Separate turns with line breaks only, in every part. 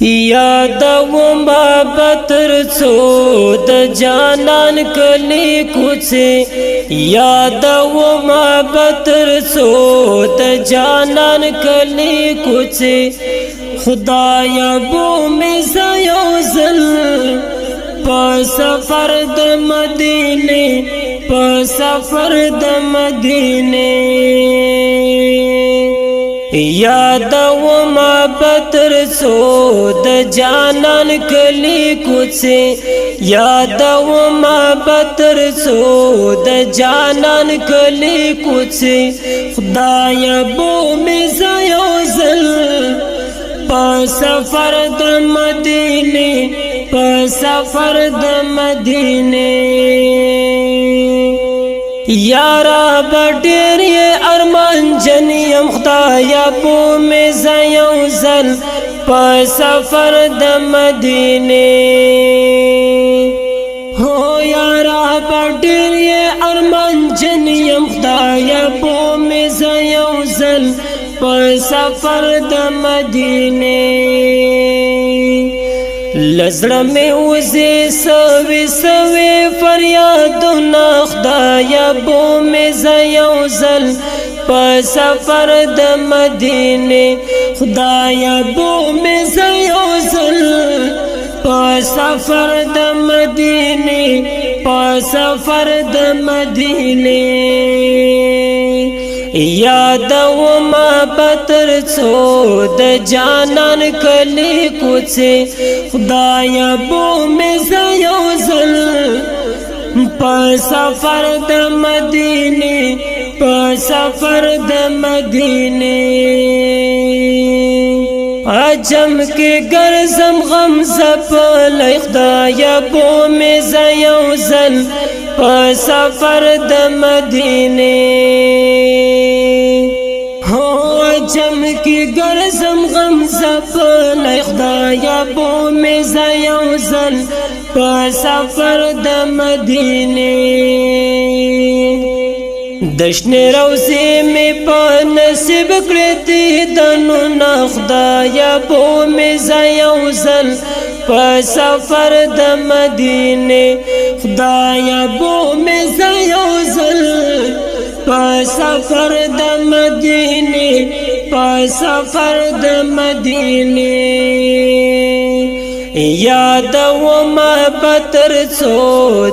یادوم بتر څو د جانان کلی کوڅه یادوم بتر څو د جانان کلی کوڅه خدایا بو می زایو زل په سفر د مدینه په سفر د مدینه یادوم بتر څو د جانان کلی کوڅه یادوم بتر څو د جانان کلی کوڅه خدایا بو می زایو زل په سفر د مدینه په سفر د مدینه یارا بډیر ارمان جنیم خدایا بو می زایو زل په سفر د مدینه هو یارا بډیر ارمان جنیم خدایا بو می زایو زل په سفر د مدینه لزړه مې وزې سوي سوي فریادونه خدایا بو مې زایو زل په سفر د مدینه خدایا بو مې زایو زل په سفر د مدینه په سفر د مدینه یادوم بتر څو د جانان کلی کوڅه خدایا بو می زایو زل په سفر د مدینه په سفر د مدینه عجم کې ګرځم غم زپل خدایا بو می زایو زل په سفر د مدینه جم کی گرزم غم زپل خدایا بو می زایو زل په سفر د مدینه دشن روزی می په نصیب کړې دي دنو نه خدایا بو می زایو زل په سفر د مدینه خدایا بو می زایو زل په سفر د مدینه په سفر د مدینه یادوم بتر څو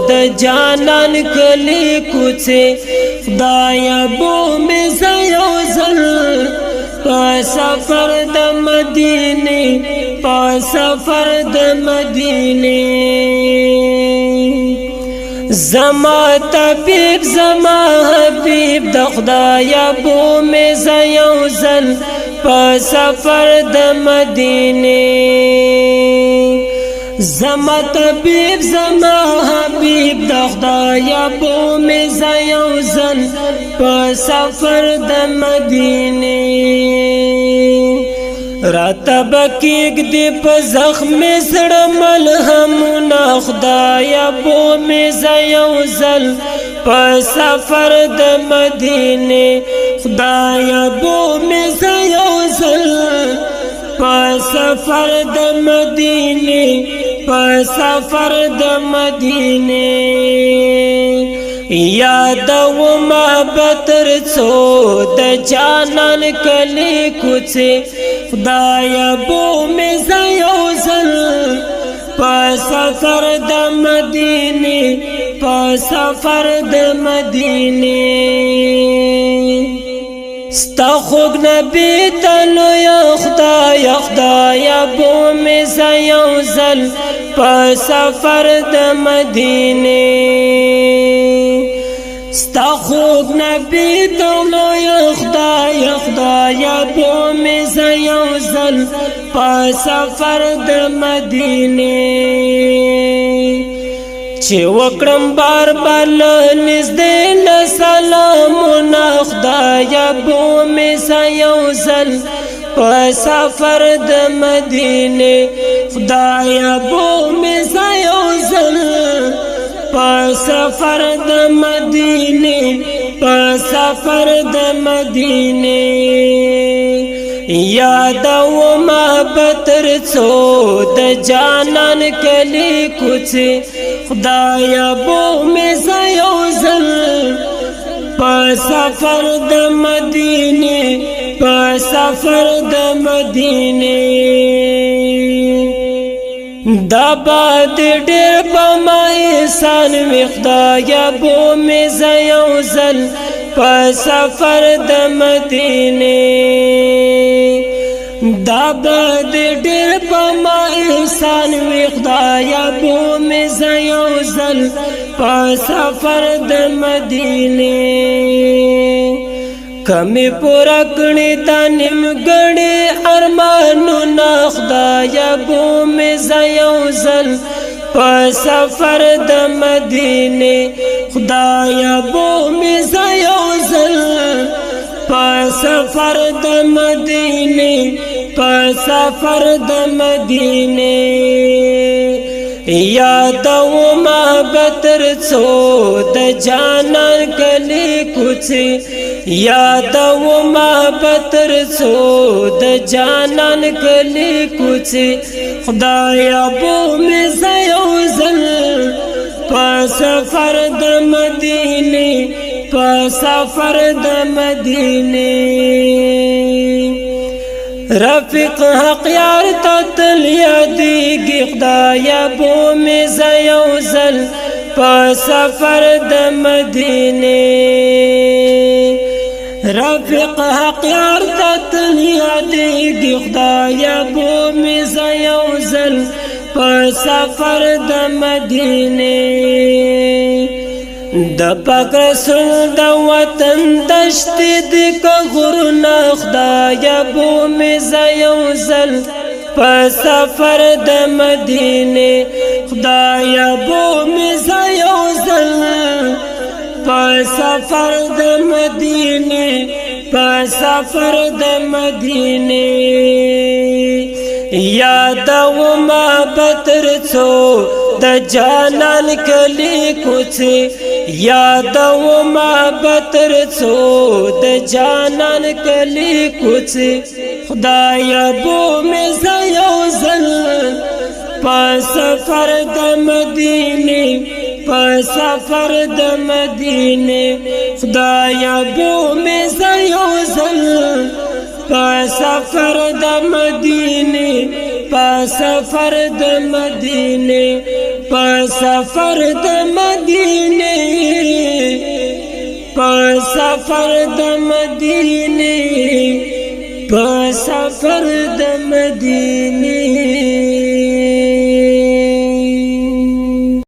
د جانان کلی کوڅه خدایا بو می زایو زل په سفر د مدینه په سفر د مدینه زما طبیب زما حبیب د خدایا بو می زایو زل په سفر د مدینه زما طبیب زما حبیب د خدایا بو می زایو زل په سفر د مدینه راتب کېږ دې په زخم زړه ملهمونه خدایا بو می زایو زل په سفر د مدینه خدایا بو می زایو زل په سفر د مدینه په سفر د مدینه یادوم بتر څو د جانان کلی کوڅه خدایا بو می زایو زل په سفر د مدینه په سفر د مدینه ستا خوږ نبی تلو یا خدایا بو می زایو زل په سفر د مدینه ستا خوږ نبی تلو یا خدایا بو می زایو زل په سفر د مدینه چې وکړم بار بار نږدې نه سلامونه خدایا بو می زایو زل په سفر د مدینه خدایا بو می زایو زل په سفر د مدینه په سفر د مدینه یادو ما بتر څو د جانان کلی کوڅه خدایا بو می زیو زل په سفر د مدینه په سفر د مدینه دا باد ډېر په ما احسان وي خدایا بو می زیو زل په سفر د مدینه دا باد ډېر په ما احسان وي خدایا بو می زیو زل په سفر د مدینه کمی پورا کړي د نیمګړي ارمانونه خدایا بو می زیو زل په سفر د مدینه خدایا بو می زیو زل په سفر د مدینه په سفر د مدینه یادو ما بتر څو د جانان کلی کوڅه یادو ما بتر څو د جانان کلی کوڅه خدایا بو می زیو زل په سفر د مدینه په سفر د مدینه رفیق حق یار ته تل یادېږي خدایا بو می زیو زل په سفر د مدینه رفیق حق یار ته تل یادېږي خدایا بو می زیو زل په سفر د مدینه د پاک رسول د وطن دشت د غرونه خدایا بو می زیو زل په سفر د مدینه خدایا بو می زیو زل په سفر د مدینه په سفر د مدینه یادو ما بتر څو د جانان کلی کوڅه یادو ما بتر څو د جانان کلی کوڅه خدایا بو می زیو زل په سفر د مدینه په سفر د مدینه خدایا بو می زیو زل په سفر د مدینه په سفر د مدینه په سفر د مدینه په سفر د مدینه په سفر د مدینه